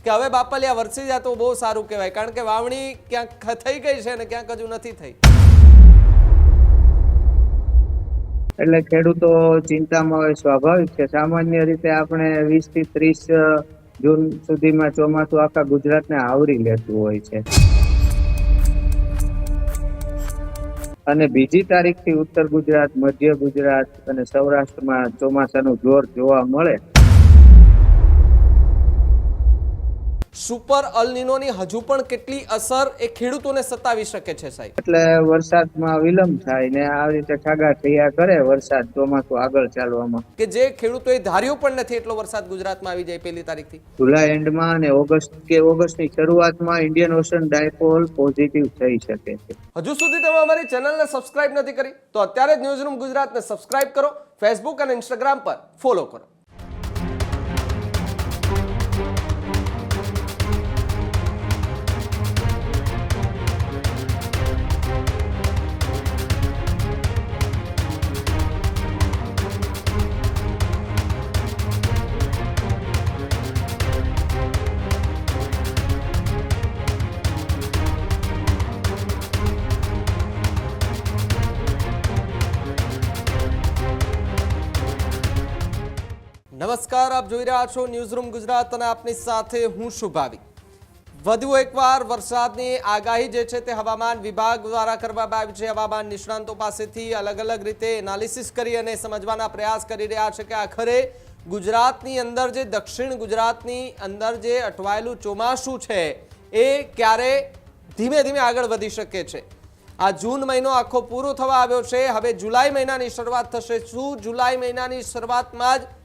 કે હવે બાપલિયા વરસી જાય તો બહુ સારું કહેવાય, કારણ કે વાવણી ક્યાંક થઈ ગઈ છે અને ક્યાંક હજુ નથી થઈ. એટલે ખેડૂતો ચિંતામાં હોય સ્વાભાવિક છે. સામાન્ય રીતે આપણે 20 થી 30 જૂન સુધીમાં ચોમાસું આખા ગુજરાતને આવરી લેતું હોય છે અને બીજી તારીખથી ઉત્તર ગુજરાત, મધ્ય ગુજરાત અને સૌરાષ્ટ્રમાં ચોમાસાનું જોર જોવા મળે. સુપર અલ નીનોની હજુ પણ કેટલી અસર એ ખેડૂતોને સતાવી શકે છે સાહેબ? એટલે વરસાદમાં વિલંબ થાય ને આ રીતે ઠાગા થયા કરે વરસાદ ચોમાસું આગળ ચાલવામાં. કે જે ખેડૂતોએ ધાર્યું પણ નથી એટલો વરસાદ ગુજરાતમાં આવી જાય 1 તારીખથી. જુલાઈ એન્ડમાં અને ઓગસ્ટની શરૂઆતમાં ઇન્ડિયન ઓશન ડાયપોલ પોઝિટિવ થઈ શકે છે. હજુ સુધી તમે અમારી ચેનલને સબસ્ક્રાઇબ નથી કરી તો અત્યારે જ ન્યૂઝરૂમ ગુજરાતને સબસ્ક્રાઇબ કરો, ફેસબુક અને ઇન્સ્ટાગ્રામ પર ફોલો કરો. નમસ્કાર, આપ જોઈ રહ્યા છો ન્યૂઝરૂમ ગુજરાત અને આપની સાથે હું શુભાવી. વધુ એકવાર વરસાદની આગાહી જે છે તે હવામાન વિભાગ દ્વારા કરવામાં આવી છે. હવામાન નિષ્ણાંતો પાસેથી અલગ અલગ રીતે એનાલિસિસ કરી અને સમજવાના પ્રયાસ કરી રહ્યા છે કે આખરે ગુજરાતની અંદર જે દક્ષિણ ગુજરાતની અંદર જે અટવાયેલું ચોમાસું છે એ ક્યારે ધીમે ધીમે આગળ વધી શકે છે. આ જૂન મહિનો આખો પૂરો થવા આવ્યો છે, હવે જુલાઈ મહિનાની શરૂઆત થશે. શું જુલાઈ મહિનાની શરૂઆતમાં જ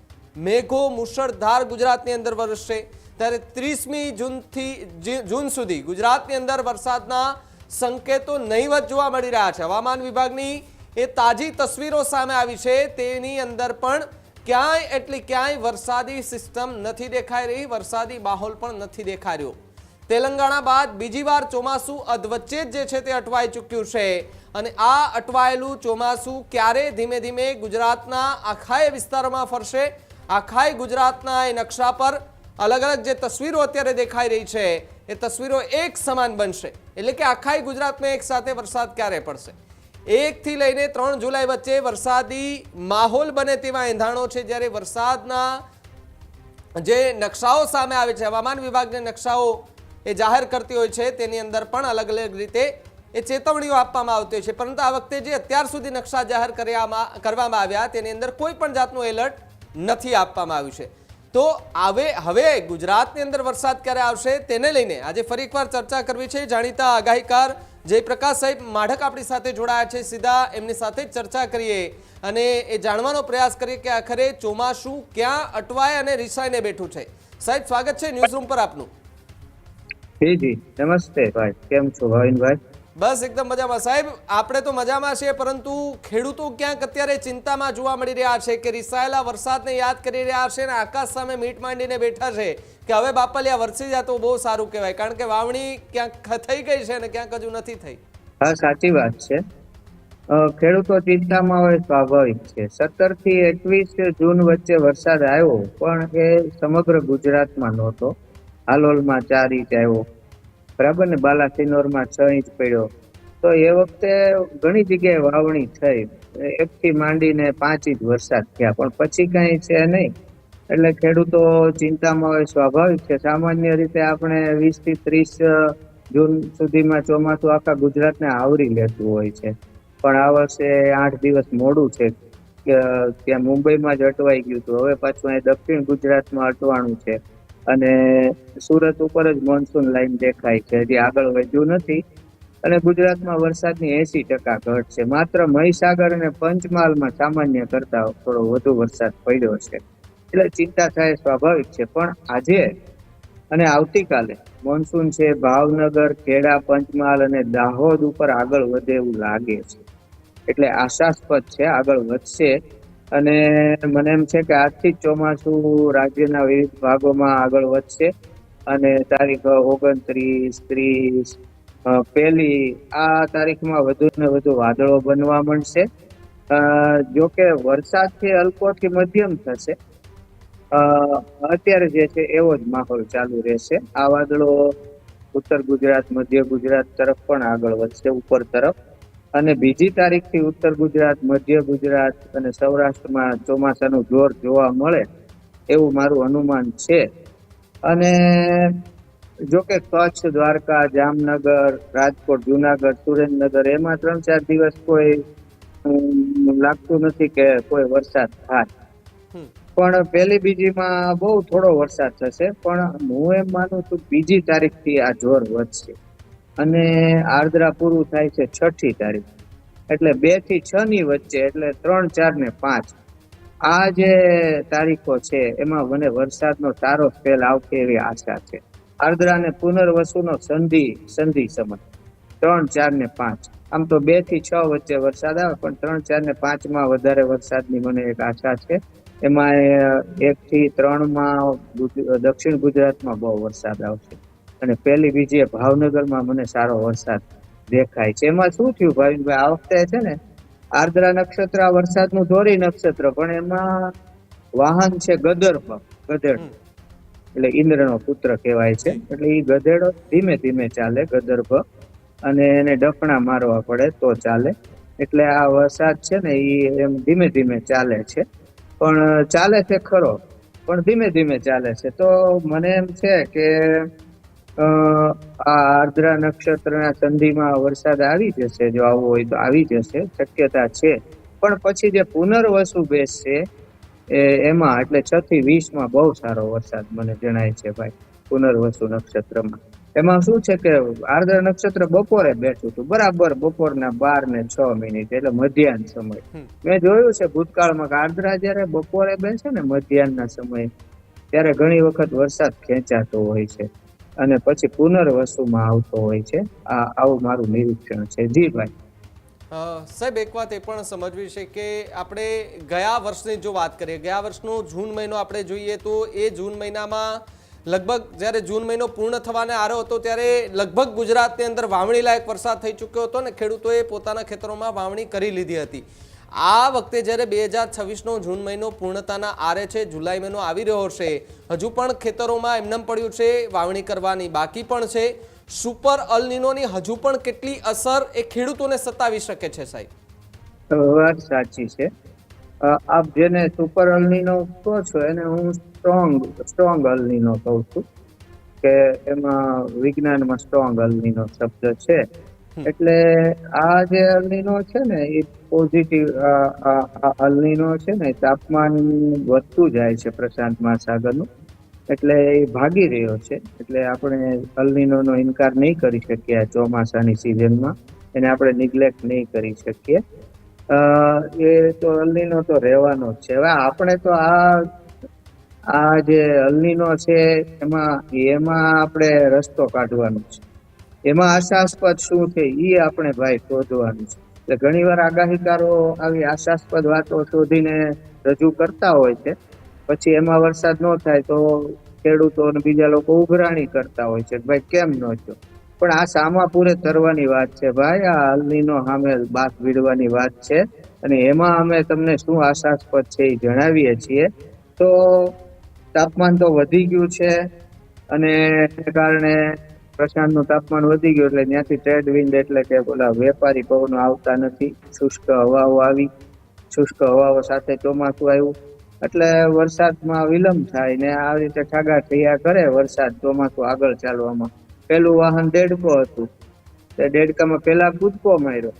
મેઘો મુશળધાર ગુજરાતની અંદર વરસશે? ત્યારે 30મી જૂન સુધી ગુજરાતની અંદર વરસાદના સંકેતો નહીવત જોવા મળી રહ્યા છે. હવામાન વિભાગની એ તાજી તસવીરો સામે આવી છે, તેની અંદર પણ ક્યાંય વરસાદી સિસ્ટમ નથી દેખાઈ રહી, વરસાદી માહોલ પણ નથી દેખાઈ રહ્યો. તેલંગાણા બાદ બીજી વાર ચોમાસું અધવચ્ચે જે છે તે અટવાઈ ચૂક્યું છે અને આ અટવાયેલું ચોમાસું ક્યારે ધીમે ધીમે ગુજરાતના આખાય વિસ્તારોમાં ફરશે? આખાય ગુજરાતના એ નકશા પર અલગ અલગ જે તસવીરો અત્યારે દેખાઈ રહી છે એ તસવીરો એક સમાન બનશે, એટલે કે આખાય ગુજરાતમાં એક સાથે વરસાદ ક્યારે પડશે? 1 થી લઈને 3 જુલાઈ વચ્ચે વરસાદી માહોલ બને તેવા એંધાણો છે. જ્યારે વરસાદના જે નકશાઓ સામે આવે છે, હવામાન વિભાગ જે નકશાઓ એ જાહેર કરતી હોય છે તેની અંદર પણ અલગ અલગ રીતે એ ચેતવણીઓ આપવામાં આવતી હોય છે, પરંતુ આ વખતે જે અત્યાર સુધી નકશા જાહેર કરવામાં આવ્યા તેની અંદર કોઈ પણ જાતનું એલર્ટ નથી આપવામાં આવ્યું છે. તો હવે ગુજરાતની અંદર વરસાદ ક્યારે આવશે તેને લઈને આજે ફરી એકવાર ચર્ચા કરવી છે. જાણીતા આગાહીકાર જયપ્રકાશ સાહેબ માઢક આપણી સાથે જોડાયા છે, સીધા એમની સાથે ચર્ચા કરીએ અને એ જાણવાનો પ્રયાસ કરીએ કે આખરે ચોમાસું ક્યાં અટવાય અને રિસાઈને બેઠું છે. સાહેબ, સ્વાગત છે ન્યૂઝરૂમ પર આપનું. જી નમસ્તે ભાઈ, કેમ છો ભાવિનભાઈ? બસ એકદમ મજામાં સાહેબ. આપણે તો મજામાં છીએ, પરંતુ ખેડૂતો ક્યાંક અત્યારે ચિંતામાં જોવા મળી રહ્યા છે કે રિસાયેલા વરસાદને યાદ કરી રહ્યા છે અને આકાશ સામે મીટ માંડીને બેઠા છે કે હવે બાપલિયા વરસી જાય તો બહુ સારું કહેવાય, કારણ કે વાવણી ક્યાંક થઈ ગઈ છે અને ક્યાંક હજુ નથી થઈ. હા, સાચી વાત છે. ખેડૂતો ચિંતામાં હોય સ્વાભાવિક છે. 17 થી 21 જૂન વચ્ચે વરસાદ આવ્યો, પણ એ સમગ્ર ગુજરાતમાં નહોતો. હાલોલમાં 4 ઇંચ આવ્યો, બરાબર ને, બાલાસિનોરમાં 6 ઇંચ પડ્યો. તો એ વખતે ઘણી જગ્યાએ વાવણી થઈ, 1 થી માંડીને 5 ઇંચ વરસાદ થયા, પણ પછી કઈ છે નહીં. એટલે ખેડૂતો ચિંતામાં હોય સ્વાભાવિક છે. સામાન્ય રીતે આપણે 20 થી 30 જૂન સુધીમાં ચોમાસું આખા ગુજરાતને આવરી લેતું હોય છે, પણ આ વર્ષે 8 દિવસ મોડું છે. ત્યાં મુંબઈમાં જ અટવાઈ ગયું હતું, હવે પાછું અહીં દક્ષિણ ગુજરાતમાં અટવાનું છે અને સુરત ઉપર જ મોન્સૂન લાઈન દેખાય છે, હજી આગળ વધ્યું નથી. અને ગુજરાતમાં વરસાદની 80% ઘટ છે. માત્ર મહીસાગર અને પંચમહાલમાં સામાન્ય કરતા થોડો વધુ વરસાદ પડ્યો છે, એટલે ચિંતા થાય સ્વાભાવિક છે. પણ આજે અને આવતીકાલે મોન્સૂન છે ભાવનગર, ખેડા, પંચમહાલ અને દાહોદ ઉપર આગળ વધે એવું લાગે છે, એટલે આશાસ્પદ છે, આગળ વધશે. અને મને એમ છે કે આજથી જ ચોમાસું રાજ્યના વિવિધ ભાગોમાં આગળ વધશે અને તારીખ 29, 30, 1 આ તારીખમાં વધુ ને વધુ વાદળો બનવા માંડશે. જોકે વરસાદથી હલકોથી મધ્યમ થશે, અ, અત્યારે જે છે એવો જ માહોલ ચાલુ રહેશે. આ વાદળો ઉત્તર ગુજરાત, મધ્ય ગુજરાત તરફ પણ આગળ વધશે, ઉપર તરફ. અને બીજી તારીખથી ઉત્તર ગુજરાત, મધ્ય ગુજરાત અને સૌરાષ્ટ્રમાં ચોમાસાનું જોર જોવા મળે એવું મારું અનુમાન છે. અને જો કે કચ્છ, દ્વારકા, જામનગર, રાજકોટ, જુનાગઢ, સુરેન્દ્રનગર એમાં 3-4 દિવસ કોઈ લાગતું નથી કે કોઈ વરસાદ થાય. હમ. પણ પહેલી બીજીમાં બહુ થોડો વરસાદ થશે, પણ હું એમ માનું છું બીજી તારીખથી આ જોર વધશે. અને આર્દ્રા પૂરું થાય છે 6ઠી તારીખ, એટલે 2 થી 6 ની વચ્ચે, એટલે 3, 4 ને 5 આ જે તારીખો છે એમાં મને વરસાદનો સારો સ્પેલ આવશે એવી આશા છે. આર્દ્રા અને પુનર્વસુનો સંધિ સમય 3, 4 ને 5. આમ તો 2 થી 6 વચ્ચે વરસાદ આવે, પણ 3, 4 ને 5 માં વધારે વરસાદની મને એક આશા છે. એમાં 1 થી 3 માં દક્ષિણ ગુજરાતમાં બહુ વરસાદ આવશે. અને પહેલી બીજી ભાવનગરમાં મને સારો વરસાદ દેખાય છે. એમાં શું થયું ભાવિનભાઈ, આ વખતે છે ને આર્દ્રા નક્ષત્ર આ વરસાદનું ધોરી નક્ષત્ર, પણ એમાં વાહન છે ગદર્ભ, ગધેડ, એટલે ઇન્દ્રનો પુત્ર કહેવાય છે. જી. એટલે એ ગધેડો ધીમે ધીમે ચાલે, ગદર્ભ, અને એને ડફણા મારવા પડે તો ચાલે. એટલે આ વરસાદ છે ને એ એમ ધીમે ધીમે ચાલે છે, પણ ચાલે છે ખરો, પણ ધીમે ધીમે ચાલે છે. તો મને એમ છે કે આ આર્દ્રા નક્ષત્રના સંધિમાં વરસાદ આવી જશે. જો આવવો હોય તો આવી જશે, શક્યતા છે. પણ પછી જે પુનર્વસુ બેસશે એમાં, એટલે 6 થી 20 માં બહુ સારો વરસાદ મને જણાય છે ભાઈ, પુનર્વસુ નક્ષત્રમાં. એમાં શું છે કે આર્દ્રા નક્ષત્ર બપોરે બેઠું હતું, બરાબર બપોરના 12 ને 6 મિનિટ, એટલે મધ્યાહન સમય. હમ. મેં જોયું છે ભૂતકાળમાં કે આર્દ્રા જયારે બપોરે બેસે ને મધ્યાહનના સમયે, ત્યારે ઘણી વખત વરસાદ ખેંચાતો હોય છે અને પછી પુનર્વસુમાં આવતો હોય છે. આવું મારું નિરીક્ષણ છે. જી ભાઈ. સાહેબ, એક વાત એ પણ સમજવી છે કે આપણે ગયા વર્ષની જો વાત કરીએ, ગયા વર્ષનો જૂન મહિનો આપણે જોઈએ તો એ જૂન મહિનામાં લગભગ જ્યારે જૂન મહિનો પૂર્ણ થવાને આરો હતો ત્યારે લગભગ ગુજરાતની અંદર વાવણી લાયક વરસાદ થઈ ચૂક્યો હતો અને ખેડૂતોએ પોતાના ખેતરોમાં વાવણી કરી લીધી હતી. આ વખતે જ્યારે 2026નો જૂન મહિનો પૂર્ણતાના આરે છે, જુલાઈ મહિનો આવી રહ્યો છે, હજુ પણ ખેતરોમાં એમનેમ પડ્યું છે, વાવણી કરવાની બાકી પણ છે. સુપર અલ નીનોની હજુ પણ કેટલી અસર એ ખેડૂતોને સતાવી શકે છે સાહેબ? વાત સાચી છે. આપ જેને સુપર અલ નીનો કહો છો એને હું સ્ટ્રોંગ અલ નીનો કહું છું, કે એમાં વિજ્ઞાનમાં સ્ટ્રોંગ અલ નીનો શબ્દ છે. એટલે આ જે અલ નીનો છે ને એ પોઝિટિવ અલ નીનો છે ને, તાપમાન વધતું જાય છે પ્રશાંત મહાસાગરનું, એટલે એ ભાગી રહ્યો છે. એટલે આપણે અલ નીનોનો ઇનકાર નહીં કરી શકીએ આ ચોમાસાની સિઝનમાં, એને આપણે નિગ્લેક્ટ નહીં કરી શકીએ. એ તો અલ નીનો તો રહેવાનો જ છે. હવે આપણે તો આ જે અલ નીનો છે એમાં આપણે રસ્તો કાઢવાનો છે. એમાં આશાસ્પદ શું છે એ આપણે ભાઈ શોધવાનું છે. એટલે ઘણી વાર આગાહીકારો આવી આશાસ્પદ વાતો શોધીને રજૂ કરતા હોય છે, પછી એમાં વરસાદ ન થાય તો ખેડૂતો અને બીજા લોકો ઉઘરાણી કરતા હોય છે, ભાઈ કેમ ન થયો. પણ આ સામા પૂરે તરવાની વાત છે ભાઈ, આ અલ નીનો સામે બાથ ભીડવાની વાત છે. અને એમાં અમે તમને શું આશાસ્પદ છે એ જણાવીએ છીએ. તો તાપમાન તો વધી ગયું છે, અને એને કારણે પ્રશાંતનું તાપમાન વધી ગયું, એટલે ત્યાંથી ટ્રેડ વિન્ડ, એટલે કે બોલા વેપારી પવનો આવતા નથી. શુષ્ક હવાઓ આવી, શુષ્ક હવાઓ સાથે ચોમાસું આવ્યું, એટલે વરસાદમાં વિલંબ થાય ને આવી રીતે ઠાગા ઠૈયા કરે વરસાદ ચોમાસું આગળ ચાલવામાં. પેલું વાહન દેડકો હતું, તે દેડકામાં પેલા કૂદકો માર્યો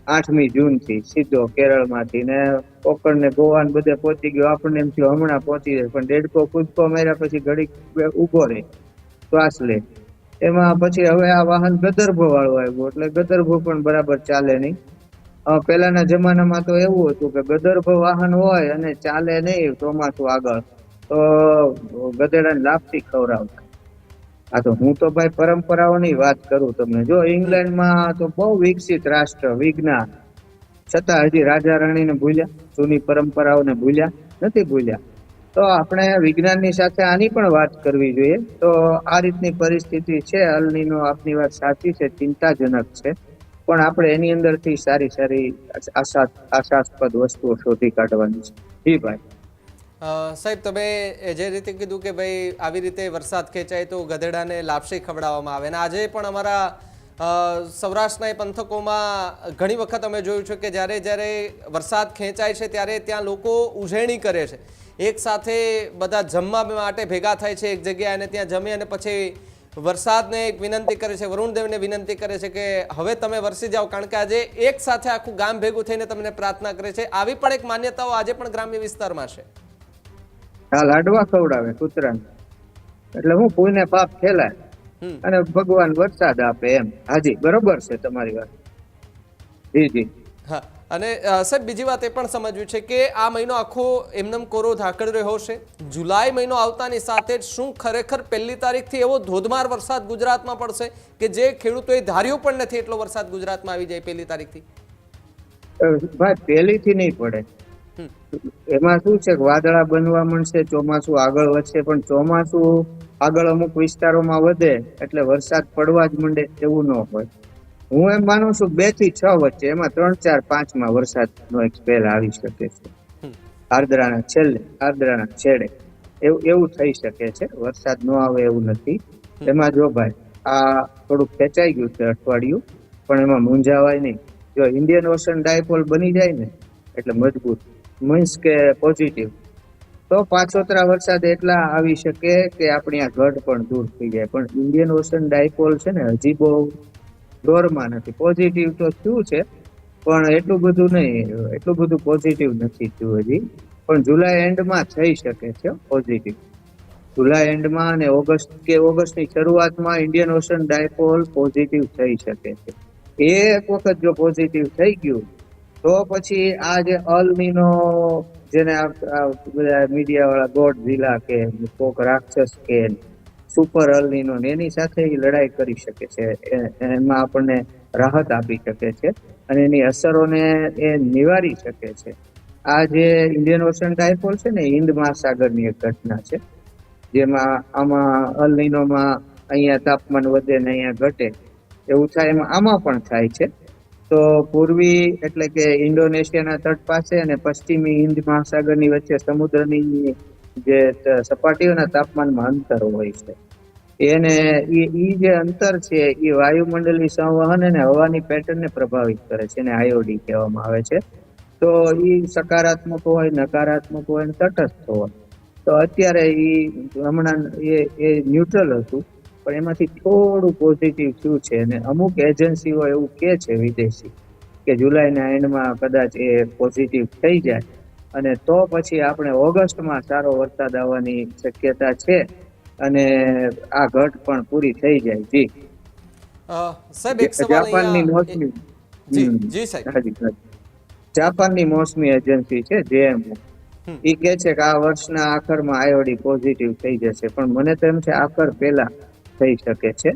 8મી જૂનથી સીધો કેરળમાંથી, ને કોકણ ને ગોવા ને બધે પહોંચી ગયો. આપણને એમ થયું હમણાં પહોંચી જાય, પણ દેડકો કૂદકો માર્યા પછી ઘડીક ઉભો રહે, શ્વાસ લે. એમાં પછી હવે આ વાહન ગદર્ભ વાળું આવ્યું, એટલે ગદર્ભ પણ બરાબર ચાલે નહીં. પહેલાના જમાનામાં તો એવું હતું કે ગદર્ભ વાહન હોય અને ચાલે નહીં ચોમાસું આગળ, તો ગધેડાને લાપસી ખવડાવતા. હા, તો હું તો ભાઈ પરંપરાઓની વાત કરું તમને. જો ઇંગ્લેન્ડમાં તો બહુ વિકસિત રાષ્ટ્ર, વિજ્ઞાન, છતાં હજી રાજા રાણીને ભૂલ્યા, જૂની પરંપરાઓને ભૂલ્યા નથી ભૂલ્યા. તો આપણે વિજ્ઞાનની સાથે આની પણ વાત કરવી જોઈએ. તો આ રીતની પરિસ્થિતિ છે અલ નીનો. આપની વાત સાચી છે, ચિંતાજનક છે, પણ આપણે એની અંદરથી સારી સારી આશાસ્પદ વસ્તુઓ શોધી કાઢવાની છે. જી ભાઈ. સાહેબ, તમે જે રીતે કીધું કે ભાઈ આવી રીતે વરસાદ ખેંચાય તો ગધેડાને લાપસી ખવડાવવામાં આવે, અને આજે પણ અમારા સૌરાષ્ટ્રના એ પંથકોમાં ઘણી વખત અમે જોયું છે કે જ્યારે જ્યારે વરસાદ ખેંચાય છે ત્યારે ત્યાં લોકો ઉજવણી કરે છે, એક સાથે બધા જમવા માટે ભેગા થાય છે એક જગ્યાએ, અને ત્યાં જમી અને પછી વરસાદને એક વિનંતી કરે છે, વરુણદેવને વિનંતી કરે છે કે હવે તમે વરસી જાઓ, કારણ કે આજે એક સાથે આખું ગામ ભેગું થઈને તમને પ્રાર્થના કરે છે. આવી પણ એક માન્યતાઓ આજે પણ ગ્રામ્ય વિસ્તારમાં છે. આ લાડવા ખવડાવે કૂતરાને, એટલે હું પુણ્ય પાપ ખેલાય અને ભગવાન વરસાદ આપે એમ. હાજી, બરોબર છે તમારી વાત. જી જી. હા, અને સાહેબ બીજી વાત એ પણ સમજવી છે કે આ મહિનો આખો એમનેમ કોરો ધાકડ રહ્યો છે. જુલાઈ મહિનો આવતાની સાથે જ શું ખરેખર 1લી તારીખથી એવો ધોધમાર વરસાદ ગુજરાતમાં પડશે કે જે ખેડૂતોએ ધાર્યો પણ નથી એટલો વરસાદ ગુજરાતમાં આવી જાય 1લી તારીખથી? ભાઈ, પહેલીથી નહીં પડે. એમાં શું છે કે વાદળા બનવા મળશે, ચોમાસું આગળ વધશે, પણ ચોમાસું આગળ અમુક વિસ્તારોમાં વધે એટલે વરસાદ પડવા જ માંડે એવું ન હોય. હું એમ માનું છું 2 થી 6 વચ્ચે, એમાં 3, 4, 5 માં વરસાદનો એક સ્પેલ આવી શકે છે. આર્દ્રાના છેલ્લે, આર્દ્રાના છેડે એવું થઈ શકે છે. વરસાદ ન આવે એવું નથી. એમાં જો ભાઈ આ થોડુંક ખેંચાઈ ગયું છે અઠવાડિયું, પણ એમાં મૂંઝાવાય નહીં. જો ઇન્ડિયન ઓશન ડાયપોલ બની જાય ને એટલે મજબૂત, મીન્સ કે પોઝિટિવ, તો પાછોતરા વરસાદ એટલા આવી શકે કે આપણી આ ઘટ પણ દૂર થઈ જાય. પણ ઇન્ડિયન ઓશન ડાયપોલ છે ને હજી બહુ દોરમાં નથી. પોઝિટિવ તો થયું છે પણ એટલું બધું નહીં, એટલું બધું પોઝિટિવ નથી થયું હજી. પણ જુલાઈ એન્ડમાં થઈ શકે છે પોઝિટિવ. જુલાઈ એન્ડમાં અને ઓગસ્ટની શરૂઆતમાં ઇન્ડિયન ઓશન ડાયપોલ પોઝિટિવ થઈ શકે છે. એક વખત જો પોઝિટિવ થઈ ગયું તો પછી આ જે અલ નીનો, જેને મીડિયા વાળા ગોડ ઝીલા કે કોક રાક્ષસ કે સુપર અલ નીનો, એની સાથે લડાઈ કરી શકે છે. એમાં આપણને રાહત આપી શકે છે અને એની અસરોને એ નિવારી શકે છે. આ જે ઇન્ડિયન ઓશન ડાયપોલ છે ને, હિન્દ મહાસાગરની એક ઘટના છે, જેમાં આમાં અલ નીનોમાં અહીંયા તાપમાન વધે ને અહીંયા ઘટે એવું થાય, એમાં આમાં પણ થાય છે. તો પૂર્વી એટલે કે ઇન્ડોનેશિયાના તટ પાસે અને પશ્ચિમી હિન્દ મહાસાગરની વચ્ચે સમુદ્રની જે સપાટીઓના તાપમાનમાં અંતર હોય છે. એને ઈ જે અંતર છે એ વાયુમંડળની સંવહન અને હવાની પેટર્નને પ્રભાવિત કરે છે, એને આયોડી કહેવામાં આવે છે. તો ઈ સકારાત્મક હોય, નકારાત્મક હોય અને તટસ્થ હોય. તો અત્યારે હમણાં એ ન્યુટ્રલ હતું, પણ એમાંથી થોડું પોઝિટિવ થયું છે. અને અમુક એજન્સીઓ એવું કે છે વિદેશી કે જુલાઈના એન્ડમાં કદાચ એ પોઝિટિવ થઈ જાય અને તો પછી આપણે ઓગસ્ટમાં સારો વરસાદ આવવાની શક્યતા છે અને આ ઘટ પણ પૂરી થઈ જાય. જી સાહેબ, એક સવાલ જાપાનની મોસમી જી સાહેબ, જાપાનની મોસમી એજન્સી છે JMO, એ કે છે કે આ વર્ષના આખરમાં આયોડી પોઝિટિવ થઈ જશે, પણ મને તો એમ છે આખર પહેલા થઈ શકે છે,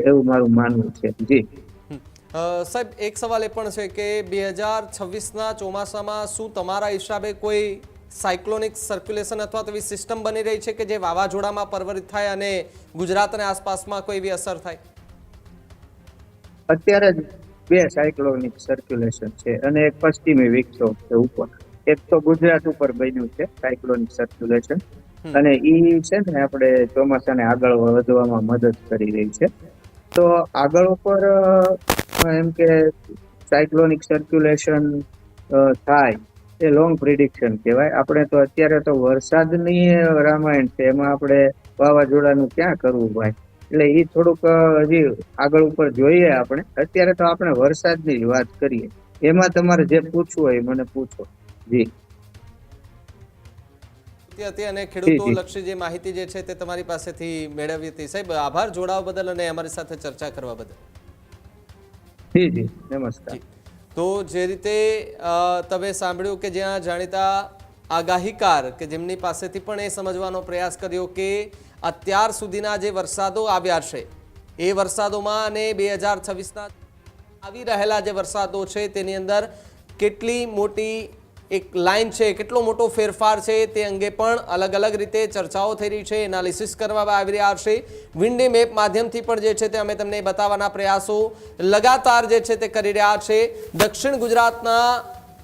એવું મારું માનવું છે. જી સાહેબ, એક સવાલ એ પણ છે કે 2026ના ચોમાસામાં શું તમારા હિસાબે કોઈ સાયક્લોનિક સર્ક્યુલેશન અથવા તો એવી સિસ્ટમ બની રહી છે કે જે વાવાઝોડામાં પરિવર્તિત થાય અને ગુજરાત અને આસપાસમાં કોઈ એવી અસર થાય? અત્યારે જ 2 સાયક્લોનિક સર્ક્યુલેશન છે અને એક પશ્ચિમી વિક્ષોભ છે ઉપર. એક તો ગુજરાત ઉપર બન્યું છે સાયક્લોનિક સર્ક્યુલેશન, અને ઈ છે ને આપણે ચોમાસાને આગળ વધવામાં મદદ કરી રહી છે. તો આગળ ઉપર એમ કે સાયક્લોનિક સર્ક્યુલેશન થાય એ લોંગ પ્રિડિક્શન કહેવાય. આપણે તો અત્યારે તો વરસાદની રામાયણ છે, એમાં આપણે વાવાઝોડાનું ક્યાં કરવું ભાઈ. એટલે એ થોડુંક હજી આગળ ઉપર જોઈએ આપણે. અત્યારે તો આપણે વરસાદની જ વાત કરીએ. એમાં તમારે જે પૂછવું હોય મને પૂછો. જી અને ખેડૂતો લક્ષી જે માહિતી જે છે તે તમારી પાસેથી મેળવી હતી. સાહેબ, આભાર જોડાવા બદલ અને અમારી સાથે ચર્ચા કરવા બદલ. જી જી, નમસ્કાર. તો જે રીતે તમે સાંભળ્યું કે જ્યાં જાણીતા આગાહીકાર કે જેમની પાસેથી પણ એ સમજવાનો પ્રયાસ કર્યો કે અત્યાર સુધીના જે વરસાદો આવ્યા છે એ વરસાદોમાં અને 2026ના આવી રહેલા જે વરસાદો છે તેની અંદર કેટલી મોટી એક લાઈન છે, કેટલો મોટો ફેરફાર છે તે અંગે પણ અલગ અલગ રીતે ચર્ચાઓ થઈ રહી છે, એનાલિસિસ કરવામાં આવી રહ્યા છે. વિન્ડી મેપ માધ્યમથી પણ જે છે તે અમે તમને બતાવવાના પ્રયાસો લગાતાર જે છે તે કરી રહ્યા છે. દક્ષિણ ગુજરાતના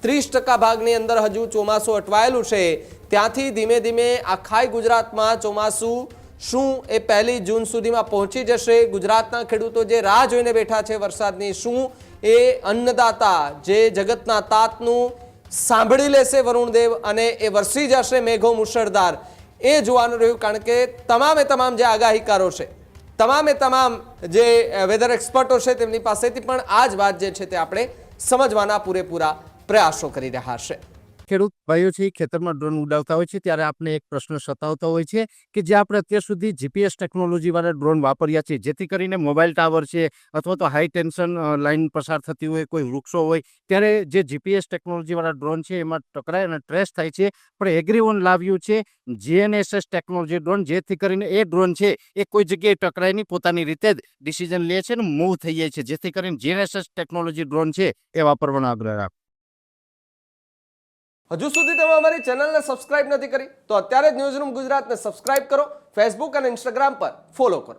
30% ભાગની અંદર હજુ ચોમાસું અટવાયેલું છે, ત્યાંથી ધીમે ધીમે આખા ગુજરાતમાં ચોમાસું શું એ 1 જૂન સુધીમાં પહોંચી જશે? ગુજરાતના ખેડૂતો જે રાહ જોઈને બેઠા છે વરસાદની, શું એ અન્નદાતા જે જગતના તાતનું સાંભળી લેશે વરુણદેવ અને એ વરસી જશે મેઘો મુશળધાર? એ જોવાનું રહ્યું, કારણ કે તમામ જે આગાહીકારો છે, તમામ જે વેધર એક્સપર્ટો છે, તેમની પાસેથી પણ આ જ વાત જે છે તે આપણે સમજવાના પૂરેપૂરા પ્રયાસો કરી રહ્યા છે. ખેડૂત ભાઈઓ છે ખેતરમાં ડ્રોન ઉડાવતા હોય છે ત્યારે આપણે એક પ્રશ્ન સતાવતો હોય છે કે જે આપણે અત્યાર સુધી જીપીએસ ટેકનોલોજી વાળા ડ્રોન વાપર્યા છે, જેથી કરીને મોબાઈલ ટાવર છે અથવા તો હાઈ ટેન્શન લાઈન પસાર થતી હોય, કોઈ વૃક્ષો હોય, ત્યારે જે જીપીએસ ટેકનોલોજી વાળા ડ્રોન છે એમાં ટકરાય અને ટ્રેસ થાય છે. પણ એગ્રીવન લાવ્યું છે જીએનએસએસ ટેકનોલોજી ડ્રોન, જેથી કરીને એ ડ્રોન છે એ કોઈ જગ્યાએ ટકરાય નહીં, પોતાની રીતે જ ડિસિઝન લે છે અને મૂવ થઈ જાય છે, જેથી કરીને જીએનએસએસ ટેકનોલોજી ડ્રોન છે એ વાપરવાનો આગ્રહ રાખો. હજુ સુધી તમે અમારી ચેનલને સબસ્ક્રાઇબ નથી કરી તો અત્યારે જ ન્યૂઝરૂમ ગુજરાતને સબસ્ક્રાઇબ કરો, ફેસબુક અને ઇન્સ્ટાગ્રામ પર ફોલો કરો.